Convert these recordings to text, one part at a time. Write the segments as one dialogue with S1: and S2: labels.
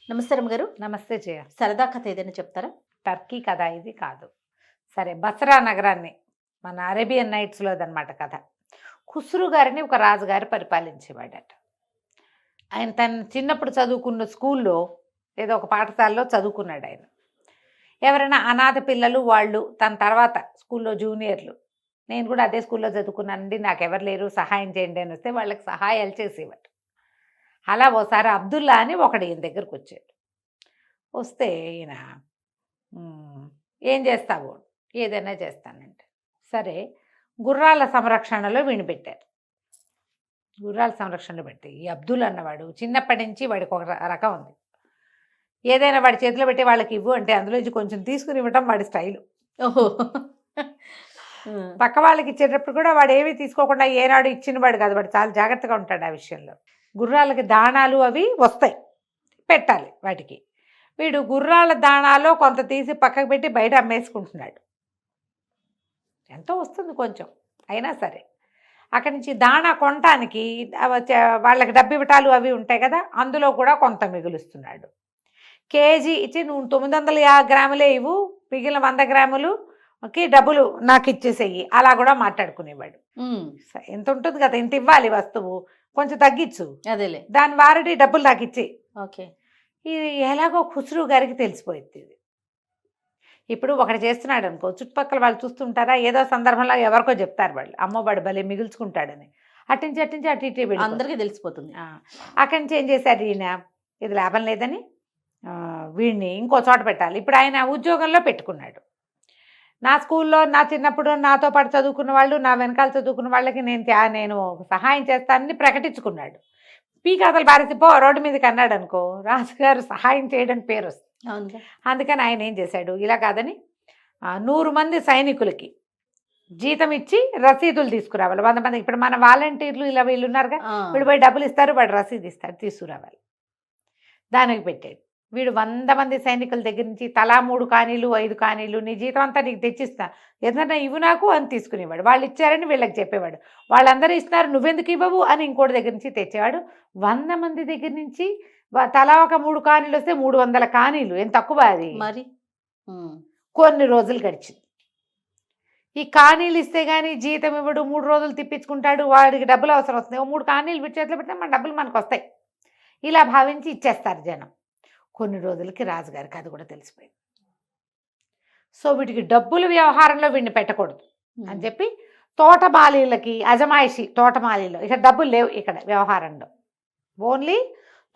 S1: నమస్తే రమ్మగారు.
S2: నమస్తే జయ.
S1: సరదా కథ ఏదైనా చెప్తారా?
S2: టర్కీ కథ ఇది కాదు. సరే, బసరా నగరాన్ని మన అరేబియన్ నైట్స్‌లోదనమాట కథ. ఖుస్రు గారిని ఒక రాజుగారు పరిపాలించేవాడట. ఆయన తను చిన్నప్పుడు చదువుకున్న స్కూల్లో ఏదో ఒక పాఠశాలలో చదువుకున్నాడాయన. ఎవరైనా అనాథ పిల్లలు వాళ్ళు తన తర్వాత స్కూల్లో జూనియర్లు, నేను కూడా అదే స్కూల్లో చదువుకున్నానండి, నాకెవరు లేరు, సహాయం చేయండి అని వస్తే వాళ్ళకి సహాయాలు చేసేవాడు. అలా ఓసారి అబ్దుల్లా అని ఒకడు ఈయన దగ్గరకు వచ్చాడు. వస్తే ఈయన ఏం చేస్తావు? ఏదైనా చేస్తానంటే, సరే గుర్రాల సంరక్షణలో వీణి పెట్టారు. గుర్రాల సంరక్షణలో పెట్టి ఈ అబ్దుల్ అన్నవాడు చిన్నప్పటి నుంచి వాడికి ఒక రకం ఉంది. ఏదైనా వాడి చేతిలో పెట్టి వాళ్ళకి ఇవ్వు అంటే అందులోంచి కొంచెం తీసుకుని ఇవ్వటం వాడి స్టైలు.
S1: ఓహో!
S2: పక్క వాళ్ళకి ఇచ్చేటప్పుడు కూడా వాడు ఏమీ తీసుకోకుండా ఏనాడు ఇచ్చిన వాడు కాదు, వాడు చాలా జాగ్రత్తగా ఉంటాడు ఆ విషయంలో. గుర్రాలకి దాణాలు అవి వస్తాయి, పెట్టాలి వాటికి. వీడు గుర్రాల దాణాలో కొంత తీసి పక్కకు పెట్టి బయట అమ్మేసుకుంటున్నాడు. ఎంతో వస్తుంది కొంచెం, అయినా సరే అక్కడి నుంచి దాణా కొనటానికి వాళ్ళకి డబ్బు ఇవ్వటాలు అవి ఉంటాయి కదా, అందులో కూడా కొంత మిగులుస్తున్నాడు. కేజీ ఇచ్చి నువ్వు 950 గ్రాములే ఇవ్వు, మిగిలిన 100 గ్రాములుకి డబ్బులు నాకు ఇచ్చేసేయి, అలా కూడా మాట్లాడుకునేవాడు. ఎంత ఉంటుంది కదా, ఇంత ఇవ్వాలి వస్తువు, కొంచెం తగ్గించు,
S1: అదేలే
S2: దాని వారటి డబ్బులు నాకు ఇచ్చి.
S1: ఓకే.
S2: ఇది ఎలాగో ఖుస్రు గారికి తెలిసిపోయింది. ఇది ఇప్పుడు ఒకటి చేస్తున్నాడు అనుకో, చుట్టుపక్కల వాళ్ళు చూస్తుంటారా, ఏదో సందర్భంలో ఎవరికో చెప్తారు వాళ్ళు, అమ్మో వాడు భలే మిగుల్చుకుంటాడని. అట్టించి అటు ఇటు
S1: అందరికీ తెలిసిపోతుంది.
S2: అక్కడి నుంచి ఏం చేశారు ఈయన, ఇది లాభం లేదని వీడిని ఇంకో చోట పెట్టాలి. ఇప్పుడు ఆయన ఉద్యోగంలో పెట్టుకున్నాడు. నా స్కూల్లో నా చిన్నప్పుడు నాతో పాటు చదువుకున్న వాళ్ళు, నా వెనకాల చదువుకున్న వాళ్ళకి నేను సహాయం చేస్తానని ప్రకటించుకున్నాడు. పీకాతలు బారేసి పో రోడ్డు మీదకి అన్నాడు అనుకో, రాజుగారు సహాయం చేయడానికి పేరు వస్తుంది. అందుకని ఆయన ఏం చేశాడు, ఇలా కాదని 100 మంది సైనికులకి జీతం ఇచ్చి రసీదులు తీసుకురావాలి. 100 మంది, ఇప్పుడు మన వాలంటీర్లు ఇలా వీళ్ళు ఉన్నారుగా, వీడు పోయి డబ్బులు ఇస్తారు, వాడు రసీదు ఇస్తాడు, తీసుకురావాలి. దానికి పెట్టాడు. వీడు 100 మంది సైనికుల దగ్గర నుంచి తలా 3 కానీలు 5 కానీలు, నీ జీతం అంతా నీకు తెచ్చిస్తా, ఏదన్నా ఇవ్వు నాకు అని తీసుకునేవాడు. వాళ్ళు ఇచ్చారని వీళ్ళకి చెప్పేవాడు, వాళ్ళందరూ ఇస్తున్నారు నువ్వెందుకు ఇవ్వవు అని ఇంకోటి దగ్గర నుంచి తెచ్చేవాడు. 100 మంది దగ్గర నుంచి తలా ఒక 3 కానీలు వస్తే 300 కానీలు, ఏం తక్కువ అది
S1: మరి.
S2: కొన్ని రోజులు గడిచింది. ఈ కానీలు ఇస్తే కానీ జీతం ఇవ్వడు, 3 రోజులు తిప్పించుకుంటాడు, వాడికి డబ్బులు అవసరం వస్తుంది. 3 కానీలు చేతిలో పెడితే మన డబ్బులు మనకు వస్తాయి, ఇలా భావించి ఇచ్చేస్తారు జనం. కొన్ని రోజులకి రాజుగారికి అది కూడా తెలిసిపోయింది. సో వీటికి డబ్బుల వ్యవహారంలో వీడిని పెట్టకూడదు అని చెప్పి తోటమాలీలకి అజమాయిషి, తోటమాలీలో ఇక డబ్బులు లేవు ఇక్కడ వ్యవహారంలో, ఓన్లీ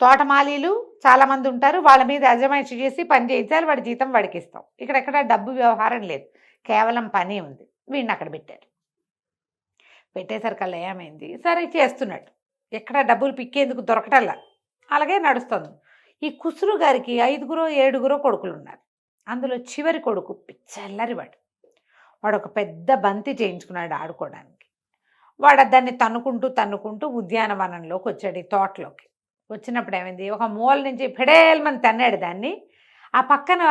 S2: తోటమాలీలు చాలామంది ఉంటారు, వాళ్ళ మీద అజమాయిషి చేసి పని చేయించాలి, వాడి జీతం వాడికి ఇస్తాం. ఇక్కడెక్కడ డబ్బు వ్యవహారం లేదు, కేవలం పని ఉంది. వీడిని అక్కడ పెట్టారు. పెట్టేసరికల్లా ఏమైంది, సరే చేస్తున్నాడు, ఎక్కడ డబ్బులు పిక్కేందుకు దొరకటల్లా, అలాగే నడుస్తుంది. ఈ ఖుస్రు గారికి 5గురో 7గురో కొడుకులు ఉన్నారు. అందులో చివరి కొడుకు పిచ్చల్లరివాడు. వాడు ఒక పెద్ద బంతి చేయించుకున్నాడు ఆడుకోవడానికి. వాడు దాన్ని తన్నుకుంటూ ఉద్యానవనంలోకి వచ్చాడు, ఈ తోటలోకి. వచ్చినప్పుడు ఏమైంది, ఒక మూల నుంచి ఫెడేల్మని తన్నాడు దాన్ని. ఆ పక్కన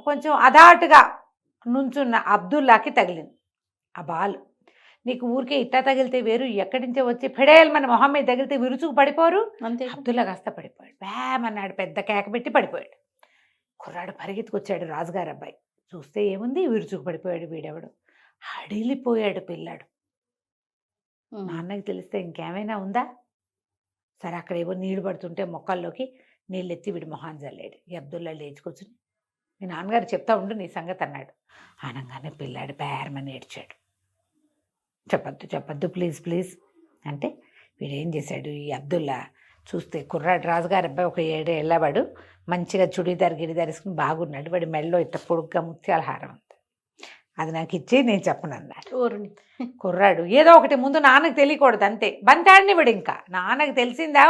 S2: కొంచెం అదాటుగా నుంచున్న అబ్దుల్లాకి తగిలింది ఆ బాలు. నీకు ఊరికే ఇట్టా తగిలితే వేరు, ఎక్కడి నుంచో వచ్చి ఫెడేల్మని మొహం మీద తగిలితే విరుచుకు పడిపోరు.
S1: అంతే.
S2: అబ్దుల్లా కాస్త పడిపోయాడు, బ్యామన్నాడు, పెద్ద కేక పెట్టి పడిపోయాడు. కుర్రాడు పరిగెత్తుకొచ్చాడు రాజుగారు అబ్బాయి, చూస్తే ఏముంది, విరుచుకు పడిపోయాడు. వీడెవడు, అడిలిపోయాడు పిల్లాడు. నాన్నకి తెలిస్తే ఇంకేమైనా ఉందా. సరే అక్కడ ఏవో నీళ్లు పడుతుంటే మొక్కల్లోకి నీళ్ళు ఎత్తి వీడి మొహాన్ని చల్లాడు. ఈ అబ్దుల్లా లేచుకొచ్చుని, మీ నాన్నగారు చెప్తా ఉండు నీ సంగతి అన్నాడు. అనగానే పిల్లాడు బేరమని ఏడ్చాడు. చెప్పద్దు ప్లీజ్ అంటే వీడేం చేశాడు, ఈ అబ్దుల్లా చూస్తే కుర్రాడు రాజుగారి అబ్బాయి ఒక 7 ఏళ్ళవాడు, మంచిగా చుడీదార్ గిడిదార్ వేసుకుని బాగున్నాడు. వాడి మెడలో ఇట్ట పొడుగ్గా ముత్యాల హారం ఉంది, అది నాకు ఇచ్చి నేను చెప్పనన్నాడు. కుర్రాడు ఏదో ఒకటి ముందు నాన్నకు తెలియకూడదు అంతే, బంతాడిని వాడు ఇంకా నాన్నకు తెలిసిందా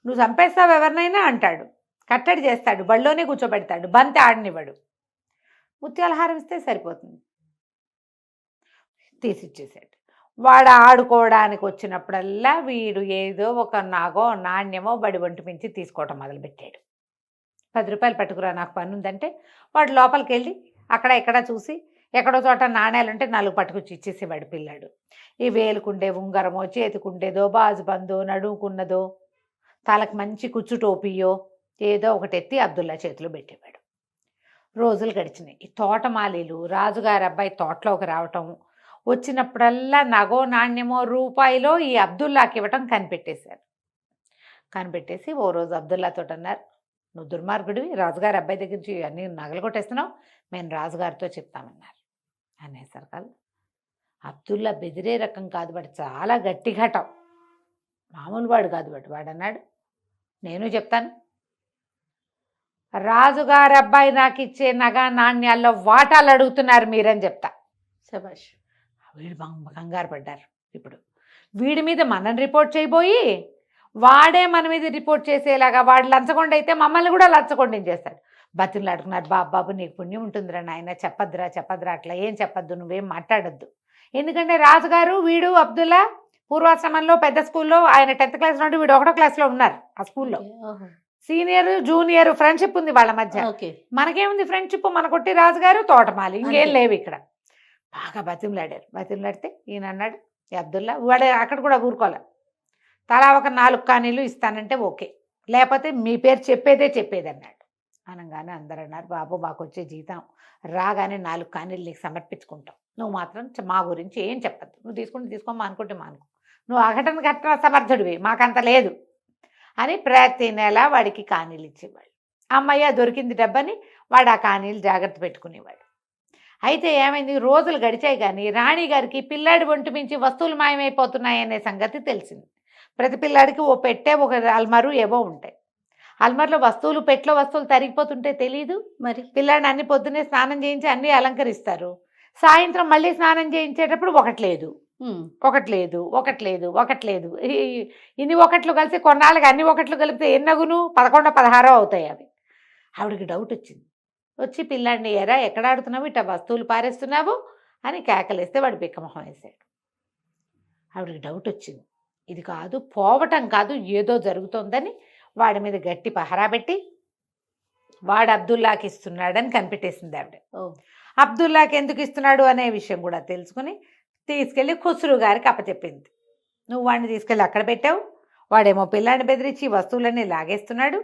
S2: నువ్వు చంపేస్తావు ఎవరినైనా అంటాడు, కట్టడి చేస్తాడు, బళ్ళోనే కూర్చోబెడతాడు, బంతి ఆడనివాడు. ముత్యాల హారం ఇస్తే సరిపోతుంది, తీసిచ్చేసాడు. వాడు ఆడుకోవడానికి వచ్చినప్పుడల్లా వీడు ఏదో ఒక నాణ్యమో బడి వంటి మించి తీసుకోవటం మొదలుపెట్టాడు. 10 రూపాయలు పట్టుకురా నాకు పని ఉందంటే వాడు లోపలికి వెళ్ళి అక్కడ ఇక్కడ చూసి ఎక్కడో చోట నాణ్యాలుంటే 4 పట్టుకొచ్చి ఇచ్చేసేవాడు పిల్లాడు. ఈ వేలుకుండే ఉంగరమో, చేతికుండేదో, బాజు బందో, నడుముకున్నదో, తలకు మంచి కుచ్చు టోపియో ఏదో ఒకటి ఎత్తి అబ్దుల్లా చేతిలో పెట్టేవాడు. రోజులు గడిచినాయి. ఈ తోటమాలీలు రాజుగారి అబ్బాయి తోటలోకి రావటం, వచ్చినప్పుడల్లా నగో నాణ్యమో రూపాయిలో ఈ అబ్దుల్లాకి ఇవ్వటం కనిపెట్టేశారు. కనిపెట్టేసి ఓ రోజు అబ్దుల్లాతో అన్నారు, నువ్వు దుర్మార్గుడివి, రాజుగారి అబ్బాయి దగ్గర నుంచి అన్ని నగలు కొట్టేస్తున్నావు, మేము రాజుగారితో చెప్తామన్నారు. అనేసరికి అబ్దుల్లా బెదిరే రకం కాదు, వాడు చాలా గట్టి ఘటం, మామూలు వాడు కాదు వాడు అన్నాడు, నేను చెప్తాను, రాజుగారి అబ్బాయి నాకు ఇచ్చే నగా నాణ్యాల్లో వాటాలు అడుగుతున్నారు మీరని చెప్తా.
S1: శభాష్.
S2: వీడు కంగారు పడ్డారు. ఇప్పుడు వీడి మీద మనం రిపోర్ట్ చేయబోయి వాడే మన మీద రిపోర్ట్ చేసేలాగా, వాడు లంచగొండ అయితే మమ్మల్ని కూడా లంచగొండం చేస్తాడు. బతులు అడుగుతున్నారు, బాబు నీకు పుణ్యం ఉంటుందిరా నాయన, చెప్పద్దురా అట్లా ఏం చెప్పద్దు, నువ్వేం మాట్లాడద్దు. ఎందుకంటే రాజుగారు వీడు అబ్దుల్లా పూర్వాశ్రమంలో పెద్ద స్కూల్లో ఆయన 10th క్లాస్ నుండి వీడు 1వ క్లాస్లో ఉన్నారు. ఆ స్కూల్లో సీనియర్ జూనియర్ ఫ్రెండ్షిప్ ఉంది వాళ్ళ మధ్య. మనకేముంది ఫ్రెండ్షిప్, మన కొట్టి రాజుగారు తోటమాలి, ఇంకేం లేవు ఇక్కడ. బాగా బతిమలాడితే ఈయన అన్నాడు, ఈ అబ్దుల్లా వాడు అక్కడ కూడా ఊరుకోలే, తలా ఒక 4 కానీలు ఇస్తానంటే ఓకే, లేకపోతే మీ పేరు చెప్పేది అన్నాడు. అనగానే అందరూ అన్నారు, బాబు మాకు వచ్చే జీతం రాగానే 4 కానీలు నీకు సమర్పించుకుంటాం, నువ్వు మాత్రం మా గురించి ఏం చెప్పద్దు, నువ్వు తీసుకోమా అనుకుంటే మానుకో, నువ్వు అఘటన సమర్థుడివి, మాకంత లేదు అని ప్రతి నెల వాడికి కానీలు ఇచ్చేవాడు. అమ్మయ్య దొరికింది డబ్బని వాడు ఆ కానీలు జాగ్రత్త పెట్టుకునేవాడు. అయితే ఏమైంది, రోజులు గడిచాయి కానీ రాణిగారికి పిల్లాడి ఒంటి మించి వస్తువులు మాయమైపోతున్నాయనే సంగతి తెలిసింది. ప్రతి పిల్లాడికి ఓ పెట్టే, ఒక అల్మారు ఏవో ఉంటాయి. అల్మార్లో వస్తువులు, పెట్లో వస్తువులు తరిగిపోతుంటే తెలియదు మరి. పిల్లాడిని అన్ని పొద్దున్నే స్నానం చేయించి అన్నీ అలంకరిస్తారు, సాయంత్రం మళ్ళీ స్నానం చేయించేటప్పుడు ఒకటి లేదు. ఇన్ని ఒకట్లు కలిసి కొన్నాళ్ళకి అన్ని ఒకట్లు కలిపితే ఎన్నగును 11, 16 అవుతాయి అవి. ఆవిడకి డౌట్ వచ్చింది. వచ్చి పిల్లాడిని, ఎరా ఎక్కడ ఆడుతున్నావు, ఇట్లా వస్తువులు పారేస్తున్నావు అని కేకలేస్తే వాడు బిక్కమొహం వేశాడు. ఆవిడకి డౌట్ వచ్చింది, ఇది కాదు, పోవటం కాదు, ఏదో జరుగుతోందని వాడి మీద గట్టి పహరా పెట్టి వాడు అబ్దుల్లాకి ఇస్తున్నాడని కనిపెట్టేసింది ఆవిడ. అబ్దుల్లాకి ఎందుకు ఇస్తున్నాడు అనే విషయం కూడా తెలుసుకుని తీసుకెళ్ళి ఖుస్రు గారికి అప్పచెప్పింది. నువ్వు వాడిని తీసుకెళ్ళి అక్కడ పెట్టావు, వాడేమో పిల్లాడిని బెదిరించి వస్తువులన్నీ లాగేస్తున్నాడు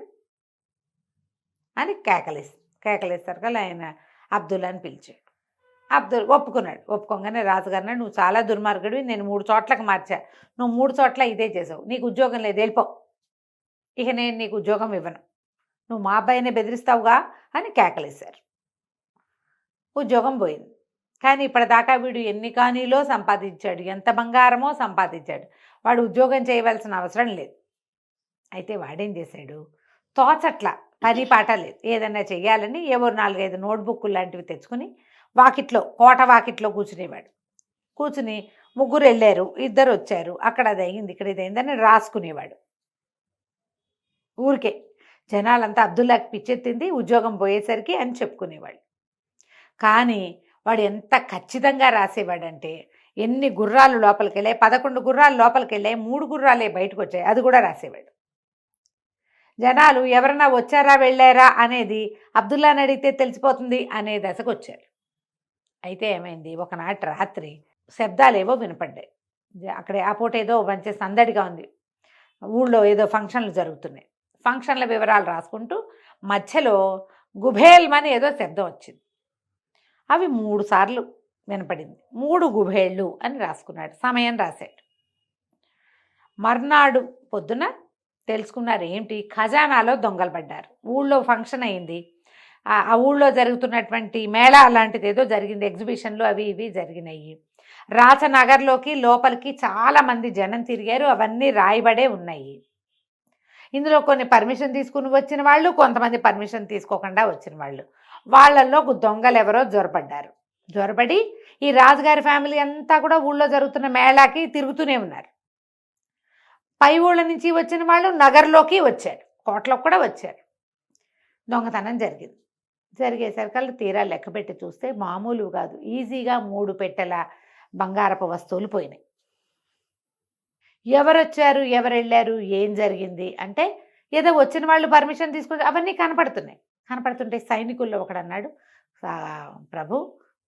S2: అని కేకలేస్తారు. ఆయన అబ్దుల్లాని పిలిచాడు. ఒప్పుకోగానే రాజుగారు, నువ్వు చాలా దుర్మార్గుడివి, నేను 3 చోట్లకు మార్చా, నువ్వు 3 చోట్ల ఇదే చేసావు, నీకు ఉద్యోగం లేదు, వెళ్ళిపో, ఇక నేను నీకు ఉద్యోగం ఇవ్వను, నువ్వు మా అబ్బాయినే బెదిరిస్తావుగా అని కేకలేశారు. ఉద్యోగం పోయింది. కానీ ఇప్పటిదాకా వీడు ఎన్ని కానీలో సంపాదించాడు, ఎంత బంగారమో సంపాదించాడు, వాడు ఉద్యోగం చేయవలసిన అవసరం లేదు. అయితే వాడేం చేశాడు, తోచట్ల పని పాట లేదు, ఏదన్నా చెయ్యాలని ఏవో 4-5 నోట్బుక్లు లాంటివి తెచ్చుకుని కోట వాకిట్లో కూర్చునేవాడు. కూర్చుని 3 వెళ్ళారు, 2 వచ్చారు, అక్కడ అది అయింది, ఇక్కడ ఇది అయిందని రాసుకునేవాడు. ఊరికే జనాలంతా అబ్దుల్లాకి పిచ్చెత్తింది ఉద్యోగం పోయేసరికి అని చెప్పుకునేవాళ్ళు. కానీ వాడు ఎంత ఖచ్చితంగా రాసేవాడంటే, ఎన్ని గుర్రాలు లోపలికి వెళ్ళాయి, 11 గుర్రాలు లోపలికి వెళ్ళాయి, 3 గుర్రాలే బయటకు వచ్చాయి, అది కూడా రాసేవాడు. జనాలు ఎవరన్నా వచ్చారా వెళ్ళారా అనేది అబ్దుల్లాని అడిగితే తెలిసిపోతుంది అనే దశకు వచ్చారు. అయితే ఏమైంది, ఒకనాటి రాత్రి శబ్దాలు ఏవో వినపడ్డాయి. అక్కడ ఆ పూట ఏదో మంచి సందడిగా ఉంది, ఊళ్ళో ఏదో ఫంక్షన్లు జరుగుతున్నాయి. ఫంక్షన్ల వివరాలు రాసుకుంటూ మధ్యలో గుభేల్మని ఏదో శబ్దం వచ్చింది. అవి 3 సార్లు వినపడింది. 3 గుభేళ్ళు అని రాసుకున్నాడు, సమయం రాశాడు. మర్నాడు పొద్దున తెలుసుకున్నారు, ఏంటి, ఖజానాలో దొంగలు పడ్డారు. ఊళ్ళో ఫంక్షన్ అయింది, ఆ ఊళ్ళో జరుగుతున్నటువంటి మేళా అలాంటిది ఏదో జరిగింది, ఎగ్జిబిషన్లు అవి ఇవి జరిగినాయి. రాచనగర్లోకి లోపలికి చాలామంది జనం తిరిగారు, అవన్నీ రాయబడే ఉన్నాయి. ఇందులో కొన్ని పర్మిషన్ తీసుకుని వచ్చిన వాళ్ళు, కొంతమంది పర్మిషన్ తీసుకోకుండా వచ్చిన వాళ్ళు, వాళ్ళల్లో దొంగలు ఎవరో జ్వరపడి ఈ రాజుగారి ఫ్యామిలీ అంతా కూడా ఊళ్ళో జరుగుతున్న మేళాకి తిరుగుతూనే ఉన్నారు. పై ఊళ్ళ నుంచి వచ్చిన వాళ్ళు నగర్లోకి వచ్చారు, కోటలోకి కూడా వచ్చారు. దొంగతనం జరిగేసరికి తీరా లెక్క పెట్టి చూస్తే మామూలు కాదు, ఈజీగా 3 పెట్టెల బంగారపు వస్తువులు పోయినాయి. ఎవరొచ్చారు, ఎవరు వెళ్ళారు, ఏం జరిగింది అంటే, ఏదో వచ్చిన వాళ్ళు పర్మిషన్ తీసుకుని అవన్నీ కనపడుతుంటే సైనికుల్లో ఒకడన్నాడు, ప్రభు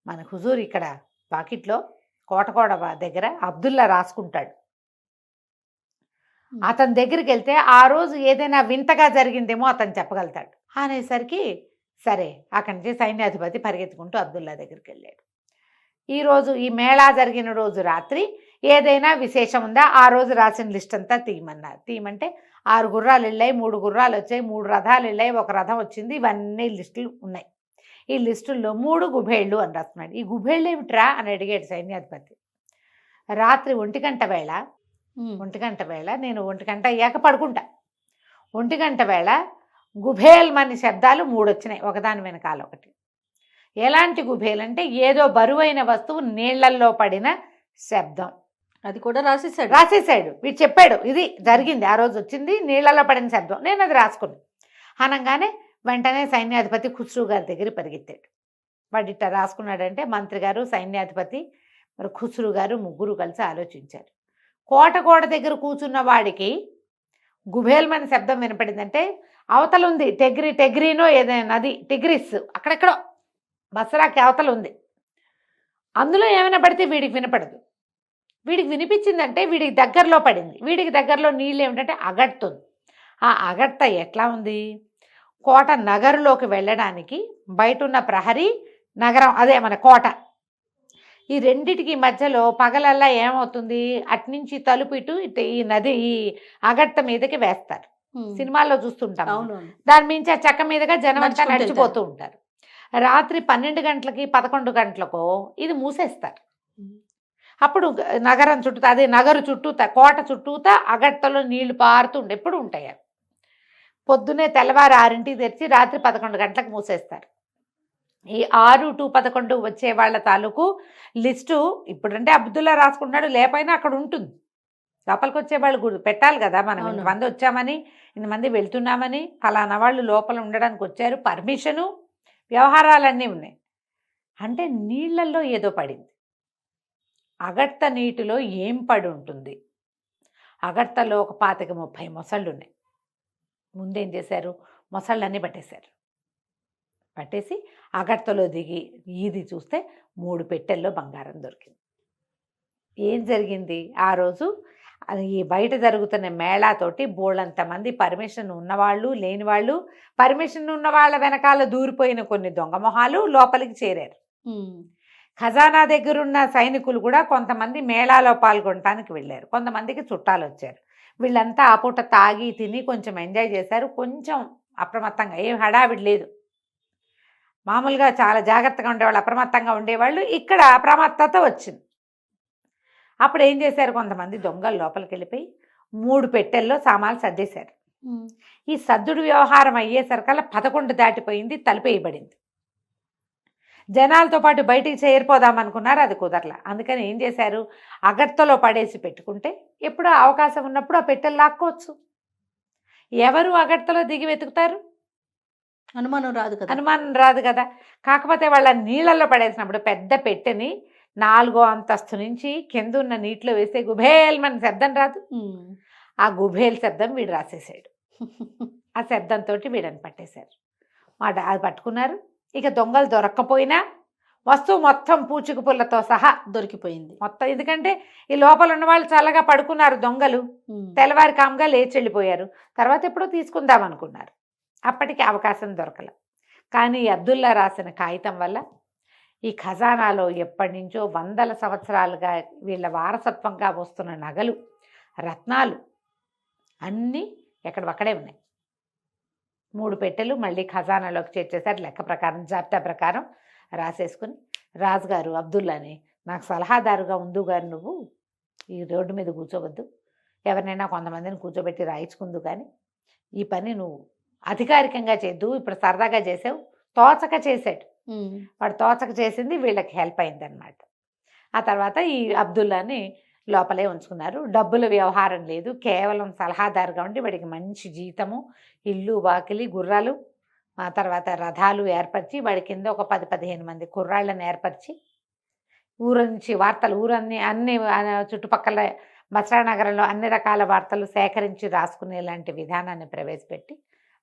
S2: మన హుజూర్ ఇక్కడ వాకిట్లో కోటకోడ దగ్గర అబ్దుల్లా రాసుకుంటాడు, అతని దగ్గరికి వెళ్తే ఆ రోజు ఏదైనా వింతగా జరిగిందేమో అతను చెప్పగలుగుతాడు అనేసరికి సరే అక్కడి నుంచి సైన్యాధిపతి పరిగెత్తుకుంటూ అబ్దుల్లా దగ్గరికి వెళ్ళాడు. ఈరోజు ఈ మేళా జరిగిన రోజు రాత్రి ఏదైనా విశేషం ఉందా, ఆ రోజు రాసిన లిస్ట్ అంతా తీయమన్నారు. తీయమంటే 6 గుర్రాలు వెళ్ళాయి, 3 గుర్రాలు వచ్చాయి, 3 రథాలు వెళ్ళాయి, 1 రథం వచ్చింది, ఇవన్నీ లిస్టులు ఉన్నాయి. ఈ లిస్టుల్లో 3 గుబేళ్ళు అని రాస్తున్నాడు. ఈ గుబేళ్ళు ఏమిట్రా అని అడిగాడు సైన్యాధిపతి. రాత్రి 1 వేళ నేను 1 అయ్యాక పడుకుంటా. 1 వేళ గుబేల్మని శబ్దాలు 3 వచ్చినాయి, ఒకదాని వెనకాల ఒకటి. ఎలాంటి గుబేలు అంటే ఏదో బరువైన వస్తువు నీళ్లల్లో పడిన శబ్దం.
S1: అది కూడా
S2: రాసేసాడు. వీడు చెప్పాడు ఇది జరిగింది, ఆ రోజు వచ్చింది నీళ్లలో పడిన శబ్దం. నేను అది రాసుకున్నాను అనగానే వెంటనే సైన్యాధిపతి ఖుస్రూ గారి దగ్గర పరిగెత్తాడు. వాడు ఇట్లా రాసుకున్నాడంటే మంత్రి గారు, సైన్యాధిపతి, మరి ఖుస్రూ గారు ముగ్గురు కలిసి ఆలోచించారు. కోట దగ్గర కూర్చున్న వాడికి గుబేల్మని శబ్దం వినపడిందంటే అవతల ఉంది టెగ్రీనో ఏదైనా నది, టిగ్రిస్ అక్కడెక్కడో బసరాకి అవతల ఉంది. అందులో ఏమైనా పడితే వీడికి వినపడదు. వీడికి వినిపించిందంటే వీడికి దగ్గరలో పడింది. వీడికి దగ్గరలో నీళ్ళు ఏమిటంటే అగడుతుంది. ఆ అగడ్త ఎట్లా ఉంది, కోట నగరులోకి వెళ్ళడానికి బయట ఉన్న ప్రహరీ, నగరం అదే మన కోట, ఈ రెండిటికి మధ్యలో పగలల్లా ఏమవుతుంది, అట్నుంచి తలుపు ఇటు ఈ నది ఈ అగడ్త మీదకి వేస్తారు. సినిమాల్లో చూస్తుంటాం. దాని మించి ఆ చెక్క మీదుగా జనం అంతా నడిచిపోతూ ఉంటారు. రాత్రి 12 గంటలకి 11 గంటలకో ఇది మూసేస్తారు. అప్పుడు నగరం చుట్టూ, అదే నగరు చుట్టూతా, కోట చుట్టూతా అగడ్తలో నీళ్లు పారుతుండే ఎప్పుడు ఉంటాయి. పొద్దున్నే తెల్లవారు 6ంటికి తెరిచి రాత్రి 11 గంటలకు మూసేస్తారు. ఈ 6 to 11 వచ్చే వాళ్ళ తాలూకు లిస్టు ఇప్పుడంటే అబ్దుల్లా రాసుకుంటున్నాడు, లేకపోయినా అక్కడ ఉంటుంది. లోపలికి వచ్చే వాళ్ళు పెట్టాలి కదా, మనం ఇంతమంది వచ్చామని, ఇంతమంది వెళ్తున్నామని, ఫలానా వాళ్ళు లోపల ఉండడానికి వచ్చారు, పర్మిషను, వ్యవహారాలన్నీ ఉన్నాయి. అంటే నీళ్లలో ఏదో పడింది. అగడ్త నీటిలో ఏం పడి ఉంటుంది? అగడ్తలో ఒక 25-30 మొసళ్ళు ఉన్నాయి. ముందేం చేశారు, మొసళ్ళన్నీ పట్టేసి అగడ్తలో దిగి ఈది చూస్తే 3 పెట్టెల్లో బంగారం దొరికింది. ఏం జరిగింది ఆ రోజు? ఈ బయట జరుగుతున్న మేళాతోటి బోళ్ళంతమంది పర్మిషన్ ఉన్నవాళ్ళు, లేని వాళ్ళు, పర్మిషన్ ఉన్న వాళ్ళ వెనకాల దూరిపోయిన కొన్ని దొంగ మొహాలు లోపలికి చేరారు. ఖజానా దగ్గరున్న సైనికులు కూడా కొంతమంది మేళాలో పాల్గొనడానికి వెళ్ళారు, కొంతమందికి చుట్టాలు వచ్చారు. వీళ్ళంతా ఆ పూట తాగి తిని కొంచెం ఎంజాయ్ చేశారు. కొంచెం అప్రమత్తంగా, ఏం హడావిడి లేదు, మామూలుగా చాలా జాగ్రత్తగా ఉండేవాళ్ళు, అప్రమత్తంగా ఉండేవాళ్ళు. ఇక్కడ అప్రమత్తత వచ్చింది. అప్పుడు ఏం చేశారు, కొంతమంది దొంగలు లోపలికి వెళ్ళిపోయి 3 పెట్టెల్లో సామాన్లు సర్దేశారు. ఈ సద్దుడు వ్యవహారం అయ్యేసరికల్లా 11 దాటిపోయింది, తలుపేయబడింది. జనాలతో పాటు బయటికి చేరిపోదామనుకున్నారు, అది కుదరలా. అందుకని ఏం చేశారు, అగడ్తలో పడేసి పెట్టుకుంటే ఎప్పుడో అవకాశం ఉన్నప్పుడు ఆ పెట్టెలు లాక్కోవచ్చు. ఎవరు అగడ్తలో దిగి వెతుకుతారు? అనుమానం రాదు కదా. కాకపోతే వాళ్ళ నీళ్ళల్లో పడేసినప్పుడు పెద్ద పెట్టెని 4వ అంతస్తు నుంచి కింద ఉన్న నీటిలో వేస్తే గుబేల్మని శబ్దం రాదు. ఆ గుబేల్ శబ్దం వీడు రాసేసాడు. ఆ శబ్దంతో వీడని పట్టేశారు. అది పట్టుకున్నారు. ఇక దొంగలు దొరక్కపోయినా వస్తువు మొత్తం పూచిక పుల్లతో సహా దొరికిపోయింది మొత్తం. ఎందుకంటే ఈ లోపల ఉన్న వాళ్ళు చల్లగా పడుకున్నారు, దొంగలు తెల్లవారి కామ్గా లేచి వెళ్ళిపోయారు. తర్వాత ఎప్పుడో తీసుకుందాం అనుకున్నారు, అప్పటికి అవకాశం దొరకల. కానీ అబ్దుల్లా రాసిన కాగితం వల్ల ఈ ఖజానాలో ఎప్పటి నుంచో 100 సంవత్సరాలుగా వీళ్ళ వారసత్వంగా వస్తున్న నగలు, రత్నాలు అన్నీ ఎక్కడొక్కడే ఉన్నాయి. 3 పెట్టెలు మళ్ళీ ఖజానాలోకి చేర్చేశారు. లెక్క ప్రకారం, జాబితా ప్రకారం రాసేసుకుని, రాజుగారు అబ్దుల్లాని నాకు సలహాదారుగా ఉండు గారు, నువ్వు ఈ రోడ్డు మీద కూర్చోవద్దు, ఎవరినైనా కొంతమందిని కూర్చోబెట్టి రాయించుకుందు, కానీ ఈ పని నువ్వు అధికారికంగా చేద్దు, ఇప్పుడు సరదాగా చేసావు. తోచక చేశాడు వాడు, తోచక చేసింది వీళ్ళకి హెల్ప్ అయిందనమాట. ఆ తర్వాత ఈ అబ్దుల్లాని లోపలే ఉంచుకున్నారు. డబ్బుల వ్యవహారం లేదు, కేవలం సలహాదారుగా ఉండి వాడికి మంచి జీతము, ఇల్లు, వాకిలి, గుర్రాలు, ఆ తర్వాత రథాలు ఏర్పరిచి వాడి కింద ఒక 10-15 మంది కుర్రాళ్ళని ఏర్పరిచి ఊరు నుంచి వార్తలు, అన్ని చుట్టుపక్కల బస్రా నగరంలో అన్ని రకాల వార్తలు సేకరించి రాసుకునేలాంటి విధానాన్ని ప్రవేశపెట్టి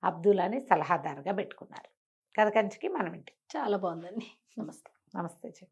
S2: అబ్దుల్లాని సలహాదారుగా పెట్టుకున్నారు. కథ కంచికి మనం ఇంటి.
S1: చాలా బాగుందండి. నమస్తే.
S2: నమస్తే.